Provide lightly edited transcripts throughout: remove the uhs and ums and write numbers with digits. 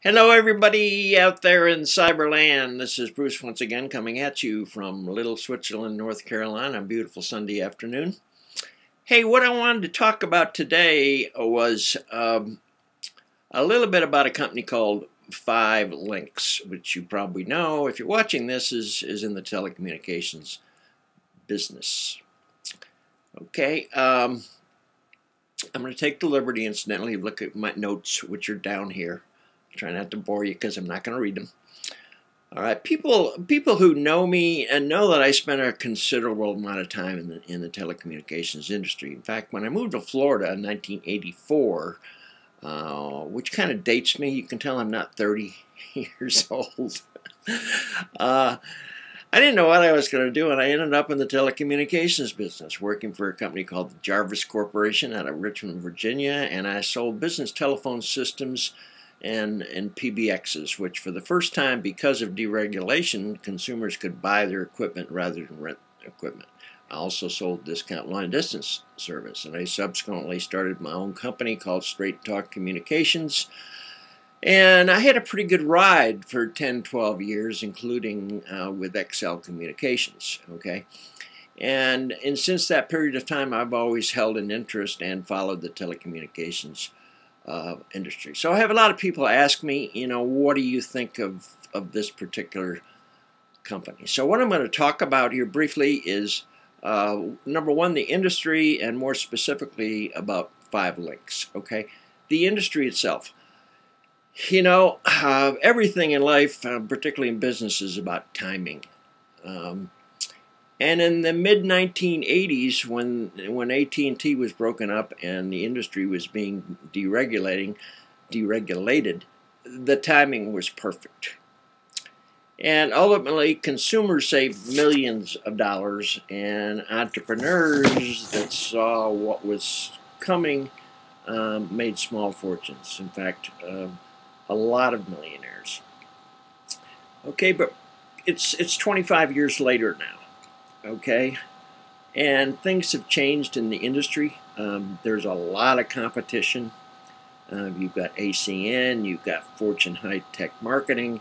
Hello everybody out there in Cyberland. This is Bruce once again coming at you from Little Switzerland, North Carolina, on a beautiful Sunday afternoon. Hey, what I wanted to talk about today was a little bit about a company called 5 Links, which you probably know, if you're watching this, is in the telecommunications business. Okay, I'm going to take the liberty, incidentally, of look at my notes, which are down here. Try not to bore you because I'm not going to read them. All right, people who know me and know that I spent a considerable amount of time in the telecommunications industry. In fact, when I moved to Florida in 1984, which kind of dates me, you can tell I'm not 30 years old. I didn't know what I was going to do, and I ended up in the telecommunications business, working for a company called the Jarvis Corporation out of Richmond, Virginia, and I sold business telephone systems and PBXs, which for the first time, because of deregulation, consumers could buy their equipment rather than rent equipment. I also sold discount long distance service, and I subsequently started my own company called Straight Talk Communications, and I had a pretty good ride for 10-12 years, including with XL Communications. Okay, and since that period of time, I've always held an interest and followed the telecommunications industry. So I have a lot of people ask me, what do you think of this particular company? So what I'm going to talk about here briefly is, number one, the industry, and more specifically about 5 Links. Okay, the industry itself. Everything in life, particularly in business, is about timing. And in the mid-1980s, when AT&T was broken up and the industry was being deregulated, the timing was perfect. And ultimately, consumers saved millions of dollars, and entrepreneurs that saw what was coming made small fortunes. In fact, a lot of millionaires. Okay, but it's 25 years later now. Okay, and things have changed in the industry. There's a lot of competition. You've got ACN, you've got Fortune High Tech Marketing,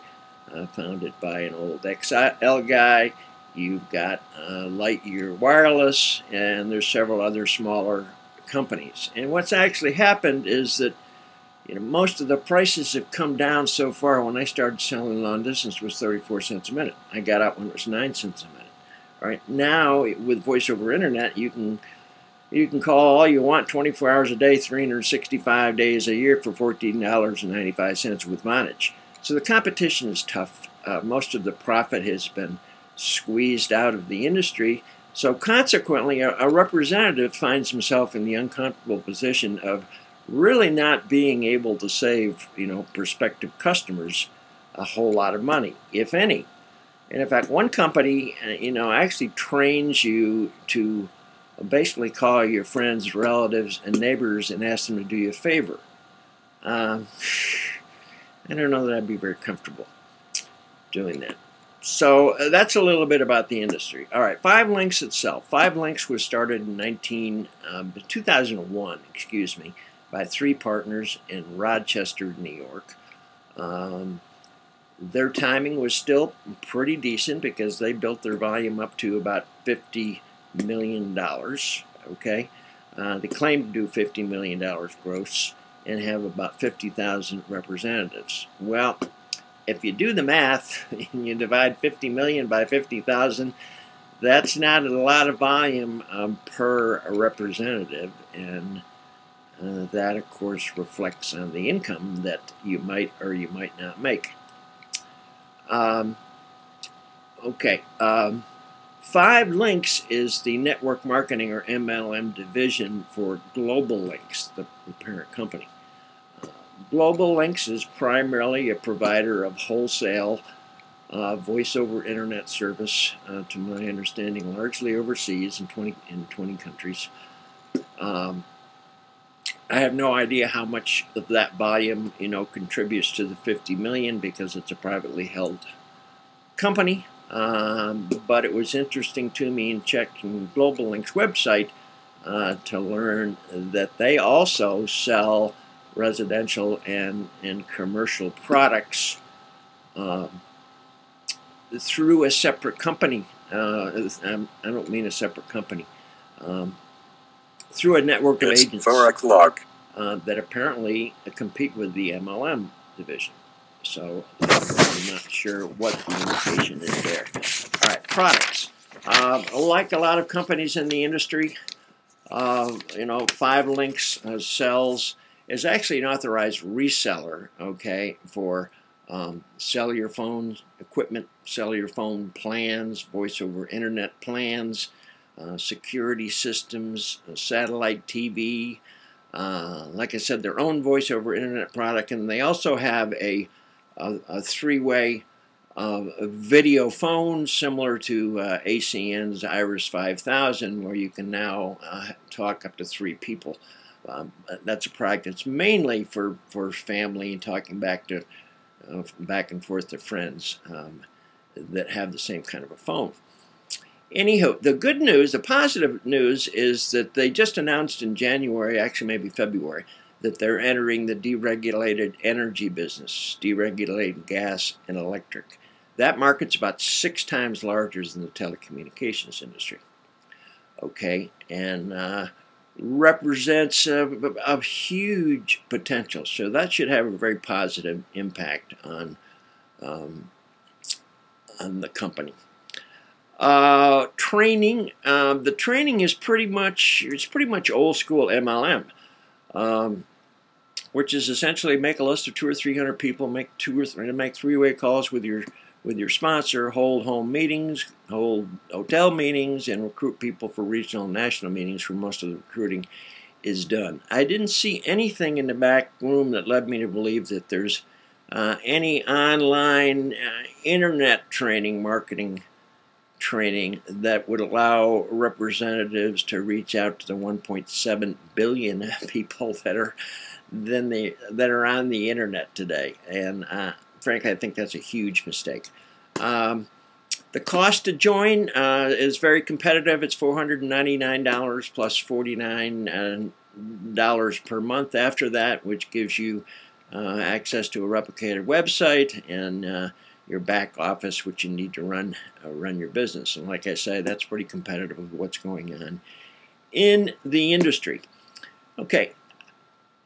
founded by an old XL guy. You've got Lightyear Wireless, and there's several other smaller companies. And what's actually happened is that most of the prices have come down so far. When I started selling long distance, it was 34 cents a minute. I got out when it was 9 cents a minute. All right, now with voice over internet, you can call all you want 24 hours a day, 365 days a year for $14.95 with Vonage. So the competition is tough. Most of the profit has been squeezed out of the industry. So consequently, a representative finds himself in the uncomfortable position of really not being able to save, prospective customers a whole lot of money, if any. And in fact, one company, actually trains you to basically call your friends, relatives, and neighbors and ask them to do you a favor. I don't know that I'd be very comfortable doing that. So that's a little bit about the industry. All right, 5 Links itself. 5 Links was started in 2001, by 3 partners in Rochester, New York. Their timing was still pretty decent because they built their volume up to about $50 million. Okay, they claim to do $50 million gross and have about 50,000 representatives. Well, if you do the math and you divide 50 million by 50,000, that's not a lot of volume per representative, and that, of course, reflects on the income that you might or you might not make. 5 Links is the network marketing or MLM division for Global Links, the parent company. Global Links is primarily a provider of wholesale voice over internet service, to my understanding, largely overseas in 20 countries. I have no idea how much of that volume, contributes to the 50 million because it's a privately held company. But it was interesting to me in checking Global Link's website to learn that they also sell residential and commercial products through a separate company. I don't mean a separate company. Through a network of agents that apparently compete with the MLM division. So I'm not sure what the indication is there. All right, products. Like a lot of companies in the industry, 5 Links sells, is actually an authorized reseller, okay, for cellular phone equipment, cellular phone plans, voice over internet plans, security systems, satellite TV, like I said, their own voice over internet product, and they also have a 3-way video phone similar to ACN's Iris 5000, where you can now talk up to 3 people. That's a product that's mainly for family and talking back and forth to friends that have the same kind of a phone. Anyhow, the good news, the positive news, is that they just announced in January, actually maybe February, that they're entering the deregulated energy business, deregulated gas and electric. That market's about 6 times larger than the telecommunications industry. Okay, and represents a huge potential. So that should have a very positive impact on the company. Training. The training is pretty much old school MLM, which is essentially make a list of 200 or 300 people, make 3-way calls with your sponsor, hold home meetings, hold hotel meetings, and recruit people for regional and national meetings, where most of the recruiting is done. I didn't see anything in the back room that led me to believe that there's any online internet training, marketing training that would allow representatives to reach out to the 1.7 billion people that are on the internet today. And frankly, I think that's a huge mistake. The cost to join is very competitive. It's $499 plus $49 per month after that, which gives you access to a replicated website and your back office, which you need to run your business. And like I say, that's pretty competitive with what's going on in the industry. Okay.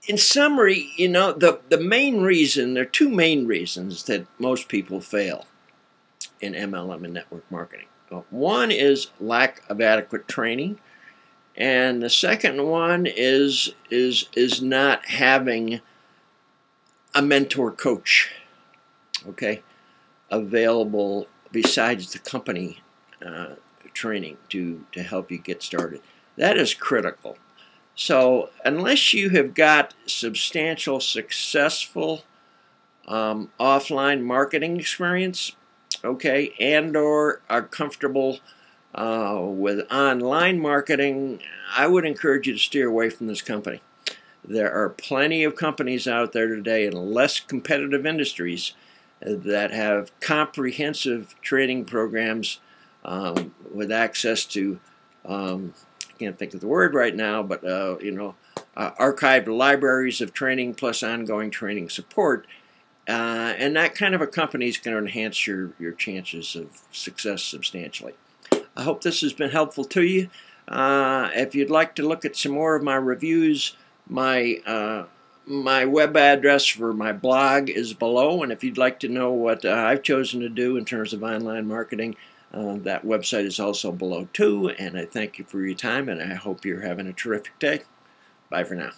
In summary, the main reason, there are 2 main reasons that most people fail in MLM and network marketing. One is lack of adequate training, and the second one is not having a mentor coach, okay, available besides the company training to help you get started. That is critical. So unless you have got substantial, successful offline marketing experience, okay, and or are comfortable with online marketing, I would encourage you to steer away from this company. There are plenty of companies out there today in less competitive industries that have comprehensive training programs with access to, I can't think of the word right now, but archived libraries of training plus ongoing training support. And that kind of a company is going to enhance your chances of success substantially. I hope this has been helpful to you. If you'd like to look at some more of my reviews, my web address for my blog is below, and if you'd like to know what I've chosen to do in terms of online marketing, that website is also below too. And I thank you for your time, and I hope you're having a terrific day. Bye for now.